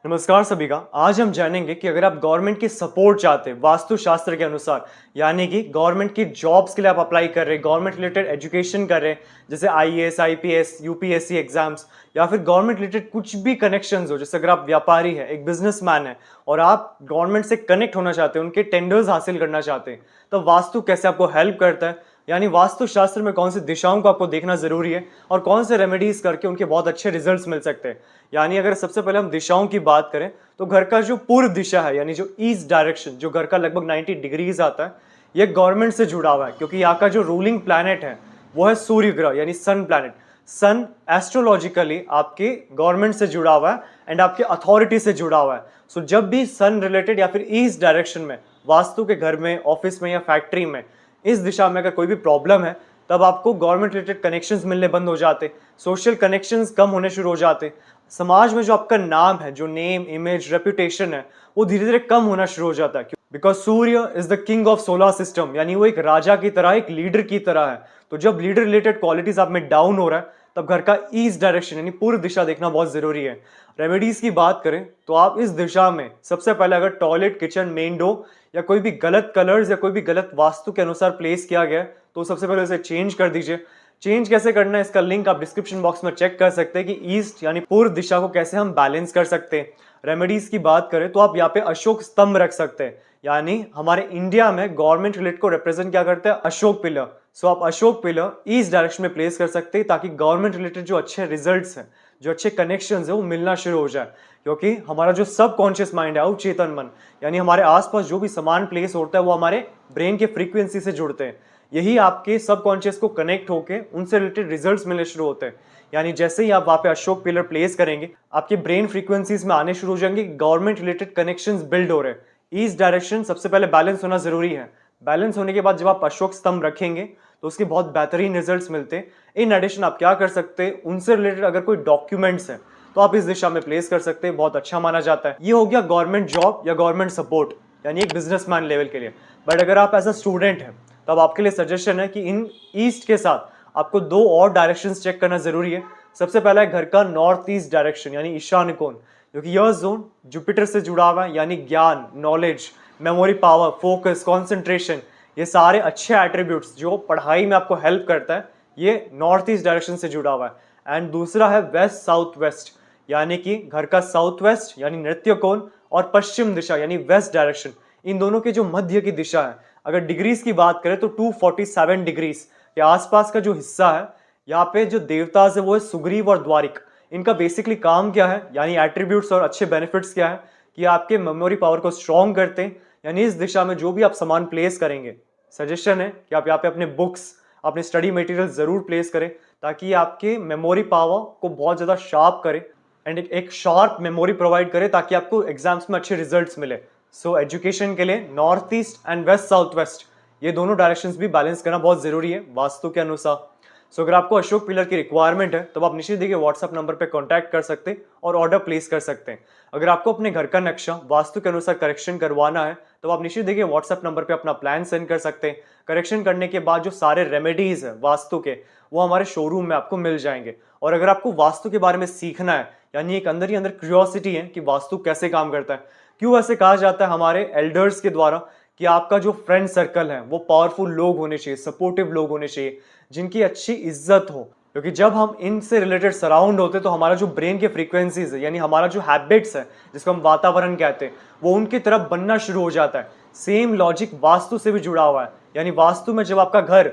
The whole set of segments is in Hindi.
नमस्कार सभी का। आज हम जानेंगे कि अगर आप गवर्नमेंट की सपोर्ट चाहते हैं वास्तु शास्त्र के अनुसार, यानी कि गवर्नमेंट की जॉब्स के लिए आप अप्लाई कर रहे हैं, गवर्नमेंट रिलेटेड एजुकेशन कर रहे हैं, जैसे आईएएस, आईपीएस, यूपीएससी एग्जाम्स, या फिर गवर्नमेंट रिलेटेड कुछ भी कनेक्शंस हो, जैसे अगर आप व्यापारी है, एक बिजनेसमैन है और आप गवर्नमेंट से कनेक्ट होना चाहते हैं, उनके टेंडर्स हासिल करना चाहते हैं, तो वास्तु कैसे आपको हेल्प करता है, यानी वास्तु शास्त्र में कौन सी दिशाओं को आपको देखना जरूरी है और कौन से रेमेडीज करके उनके बहुत अच्छे रिजल्ट्स मिल सकते हैं। यानी अगर सबसे पहले हम दिशाओं की बात करें तो घर का जो पूर्व दिशा है, यानी जो ईस्ट डायरेक्शन, जो घर का लगभग 90 डिग्रीज आता है, ये गवर्नमेंट से जुड़ा हुआ है क्योंकि यहाँ का जो रूलिंग प्लैनेट है वो है सूर्य ग्रह यानी सन प्लैनेट। सन एस्ट्रोलॉजिकली आपके गवर्नमेंट से जुड़ा हुआ है एंड आपके अथॉरिटी से जुड़ा हुआ है। सो जब भी सन रिलेटेड या फिर ईस्ट डायरेक्शन में वास्तु के घर में, ऑफिस में या फैक्ट्री में इस दिशा में अगर कोई भी प्रॉब्लम है, तब आपको गवर्नमेंट रिलेटेड कनेक्शंस मिलने बंद हो जाते, सोशल कनेक्शंस कम होने शुरू हो जाते, समाज में जो आपका नाम है, जो नेम, इमेज, रेपुटेशन है, वो धीरे धीरे कम होना शुरू हो जाता है। Because Surya is the king of solar system, यानी वो एक राजा की तरह, एक लीडर की तरह है। तो जब लीडर रिलेटेड क्वालिटीज आप में डाउन हो रहा है, तब घर का ईस्ट डायरेक्शन यानी पूर्व दिशा देखना बहुत जरूरी है। रेमेडीज की बात करें तो आप इस दिशा में सबसे पहले अगर टॉयलेट, किचन, मेन डोर या कोई भी गलत कलर्स या कोई भी गलत वास्तु के अनुसार प्लेस किया गया है, तो सबसे पहले उसे चेंज कर दीजिए। चेंज कैसे करना है इसका लिंक आप डिस्क्रिप्शन बॉक्स में चेक कर सकते हैं कि ईस्ट यानी पूर्व दिशा को कैसे हम बैलेंस कर सकते हैं। रेमेडीज की बात करें तो आप यहाँ पे अशोक स्तंभ रख सकते हैं, यानी हमारे इंडिया में गवर्नमेंट रिलेट को रिप्रेजेंट क्या करते हैं, अशोक पिलर। सो आप अशोक पिलर ईस्ट डायरेक्शन में प्लेस कर सकते हैं ताकि गवर्नमेंट रिलेटेड जो अच्छे रिजल्ट्स हैं, जो अच्छे कनेक्शंस है, वो मिलना शुरू हो जाए। क्योंकि हमारा जो सबकॉन्शियस माइंड है, अवचेतन मन, यानी हमारे आसपास जो भी सामान प्लेस होता है वो हमारे ब्रेन के फ्रीक्वेंसी से जुड़ते हैं। यही आपके सबकॉन्शियस को कनेक्ट होके उनसे रिलेटेड रिजल्ट्स मिलने शुरू होते हैं। यानी जैसे ही आप वहां पे अशोक पिलर प्लेस करेंगे, आपके ब्रेन फ्रीक्वेंसीज में आने शुरू हो जाएंगे, गवर्नमेंट रिलेटेड कनेक्शंस बिल्ड हो रहे हैं। ईस्ट डायरेक्शन सबसे पहले बैलेंस होना जरूरी है। बैलेंस होने के बाद जब आप अशोक स्तंभ रखेंगे तो उसके बहुत बेहतरीन रिजल्ट्स मिलते हैं। इन एडिशन आप क्या कर सकते हैं, उनसे रिलेटेड अगर कोई डॉक्यूमेंट्स है तो आप इस दिशा में प्लेस कर सकते हैं, बहुत अच्छा माना जाता है। ये हो गया गवर्नमेंट जॉब या गवर्नमेंट सपोर्ट, यानी एक बिजनेसमैन लेवल के लिए। बट अगर आप एज अ स्टूडेंट हैं, तब आपके लिए सजेशन है कि इन ईस्ट के साथ आपको दो और डायरेक्शंस चेक करना जरूरी है। सबसे पहला है घर का नॉर्थ ईस्ट डायरेक्शन यानी ईशान्य कोण, क्योंकि यह जोन जुपिटर से जुड़ा हुआ है, यानी ज्ञान, knowledge, memory power, focus, concentration, ये सारे अच्छे एट्रीब्यूट्स जो पढ़ाई में आपको हेल्प करता है, ये नॉर्थ ईस्ट डायरेक्शन से जुड़ा हुआ है। एंड दूसरा है वेस्ट साउथ वेस्ट, यानी कि घर का साउथ वेस्ट यानी नृत्य कोण और पश्चिम दिशा यानी वेस्ट डायरेक्शन, इन दोनों के जो मध्य की दिशा है, अगर डिग्रीज की बात करें तो 247 डिग्रीज के आसपास का जो हिस्सा है, यहाँ पे जो देवताज है वो है सुग्रीव और द्वारिक। इनका बेसिकली काम क्या है, यानी एट्रीब्यूट्स और अच्छे बेनिफिट्स क्या है, कि आपके मेमोरी पावर को स्ट्रॉन्ग करते हैं। यानी इस दिशा में जो भी आप सामान प्लेस करेंगे, सजेशन है कि आप यहाँ पे अपने बुक्स, अपने स्टडी मटेरियल जरूर प्लेस करें, ताकि ये आपके मेमोरी पावर को बहुत ज्यादा शार्प करे एंड एक शार्प मेमोरी प्रोवाइड करे, ताकि आपको एग्जाम्स में अच्छे रिजल्ट्स मिले। सो एजुकेशन के लिए north east and west south west, ये दोनों डायरेक्शंस भी बैलेंस करना बहुत जरूरी है वास्तु के अनुसार। सो अगर आपको अशोक पिलर की रिक्वायरमेंट है तो आप निश्चित देखिए व्हाट्सएप नंबर पे कांटेक्ट कर सकते हैं और ऑर्डर प्लेस कर सकते हैं। अगर आपको अपने घर का नक्शा वास्तु के अनुसार करेक्शन करवाना है तो आप निश्चित देखिए व्हाट्सएप नंबर पे अपना प्लान सेंड कर सकते हैं। करेक्शन करने के बाद जो सारे रेमेडीज है वास्तु के, वो हमारे शोरूम में आपको मिल जाएंगे। और अगर आपको वास्तु के बारे में सीखना है, यानी एक अंदर ही अंदर क्यूरियोसिटी है कि वास्तु कैसे काम करता है, क्यों ऐसे कहा जाता है हमारे एल्डर्स के द्वारा कि आपका जो फ्रेंड सर्कल है वो पावरफुल लोग होने चाहिए, सपोर्टिव लोग होने चाहिए, जिनकी अच्छी इज्जत हो। क्योंकि जब हम इनसे रिलेटेड सराउंड होते तो हमारा जो ब्रेन के फ्रीक्वेंसीज है, यानी हमारा जो हैबिट्स है, जिसको हम वातावरण कहते हैं, वो उनकी तरफ बनना शुरू हो जाता है। सेम लॉजिक वास्तु से भी जुड़ा हुआ है। यानी वास्तु में जब आपका घर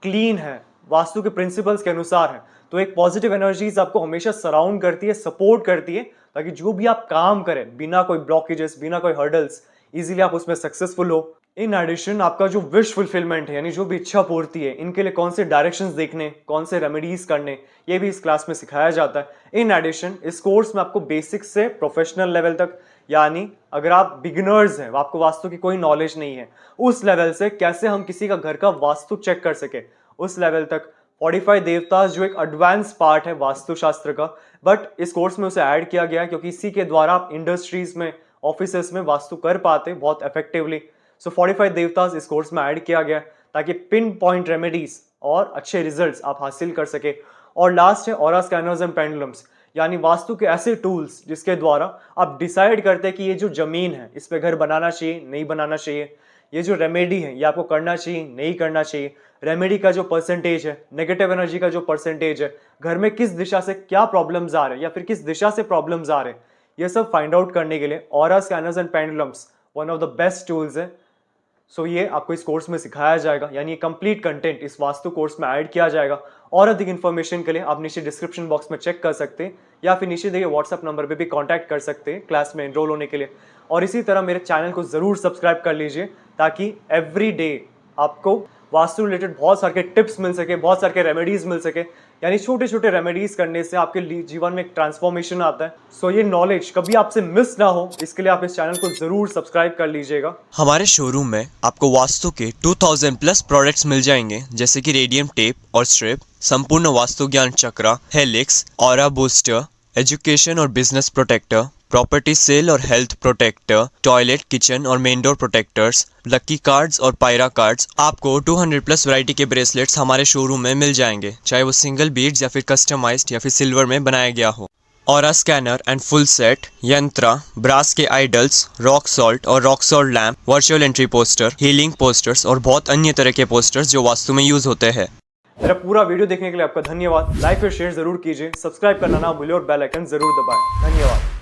क्लीन है, वास्तु के प्रिंसिपल्स के अनुसार है, तो एक पॉजिटिव एनर्जीज आपको हमेशा सराउंड करती है, सपोर्ट करती है, ताकि जो भी आप काम करें बिना कोई ब्लॉकेजेस, बिना कोई हर्डल्स, इजीली आप उसमें सक्सेसफुल हो। इन एडिशन आपका जो विश फुलफिलमेंट है, यानी जो भी इच्छा पूर्ति है, इनके लिए कौन से डायरेक्शंस देखने, कौन से रेमेडीज करने, ये भी इस क्लास में सिखाया जाता है। इन एडिशन इस कोर्स में आपको बेसिक से प्रोफेशनल लेवल तक, यानी अगर आप बिगिनर्स हैं, आपको वास्तु की कोई नॉलेज नहीं है, उस लेवल से कैसे हम किसी का घर का वास्तु चेक कर सके, उस लेवल तक 45 देवता जो एक एडवांस पार्ट है वास्तु शास्त्र का, बट इस कोर्स में उसे ऐड किया गया क्योंकि इसी के द्वारा आप इंडस्ट्रीज में, ऑफिसेस में वास्तु कर पाते बहुत इफेक्टिवली। सो 45 देवतास इस कोर्स में ऐड किया गया ताकि पिन पॉइंट रेमेडीज और अच्छे रिजल्ट्स आप हासिल कर सके। और लास्ट है ऑरा स्कैनर्स एंड पेंडुलम्स, यानी वास्तु के ऐसे टूल्स जिसके द्वारा आप डिसाइड करते हैं कि ये जो जमीन है इस पे घर बनाना चाहिए, नहीं बनाना चाहिए, ये जो रेमेडी है ये आपको करना चाहिए, नहीं करना चाहिए, रेमेडी का जो परसेंटेज है, नेगेटिव एनर्जी का जो परसेंटेज है, घर में किस दिशा से क्या प्रॉब्लम्स आ रहे हैं या फिर किस दिशा से प्रॉब्लम्स आ रहे हैं, ये सब फाइंड आउट करने के लिए aura scanners and pendulums one of the best tools है। सो ये आपको इस कोर्स में सिखाया जाएगा, यानी ये कंप्लीट कंटेंट इस वास्तु कोर्स में ऐड किया जाएगा। और अधिक इन्फॉर्मेशन के लिए आप नीचे डिस्क्रिप्शन बॉक्स में चेक कर सकते हैं या फिर नीचे दिए व्हाट्सएप नंबर पे भी कांटेक्ट कर सकते हैं क्लास में एनरोल होने के लिए। और इसी तरह मेरे चैनल को ज़रूर सब्सक्राइब कर लीजिए ताकि एवरी डे आपको वास्तु रिलेटेड बहुत सारे टिप्स मिल सके, बहुत सारे रेमेडीज मिल सके, यानी छोटे छोटे रेमेडीज करने से आपके जीवन में एक ट्रांसफॉर्मेशन आता है। सो ये नॉलेज कभी आपसे मिस ना हो इसके लिए आप इस चैनल को जरूर सब्सक्राइब कर लीजिएगा। हमारे शोरूम में आपको वास्तु के 2000 प्लस प्रोडक्ट्स मिल जाएंगे, जैसे कि रेडियम टेप और स्ट्रिप, संपूर्ण वास्तु ज्ञान चक्रा, हेलिक्स, ऑरा बूस्टर, एजुकेशन और बिजनेस प्रोटेक्टर, प्रॉपर्टी सेल और हेल्थ प्रोटेक्टर, टॉयलेट, किचन और main door protectors, lucky cards और पायरा कार्ड्स। आपको 200 प्लस वैरायटी के ब्रेसलेट्स हमारे शोरूम में मिल जाएंगे, चाहे वो सिंगल बीड्स या फिर कस्टमाइज्ड या फिर सिल्वर में बनाया गया हो। Aura scanner and full set, यंत्रा, ब्रास के आइडल्स, रॉक सॉल्ट और rock salt lamp, virtual entry poster, healing posters और बहुत अन्य तरह के पोस्टर्स जो वास्तु में यूज होते हैं। मेरा पूरा वीडियो देखने के लिए आपका धन्यवाद। लाइक और शेयर जरूर कीजिए, सब्सक्राइब करना ना भूलिए और बेल आइकन जरूर दबाएं। धन्यवाद।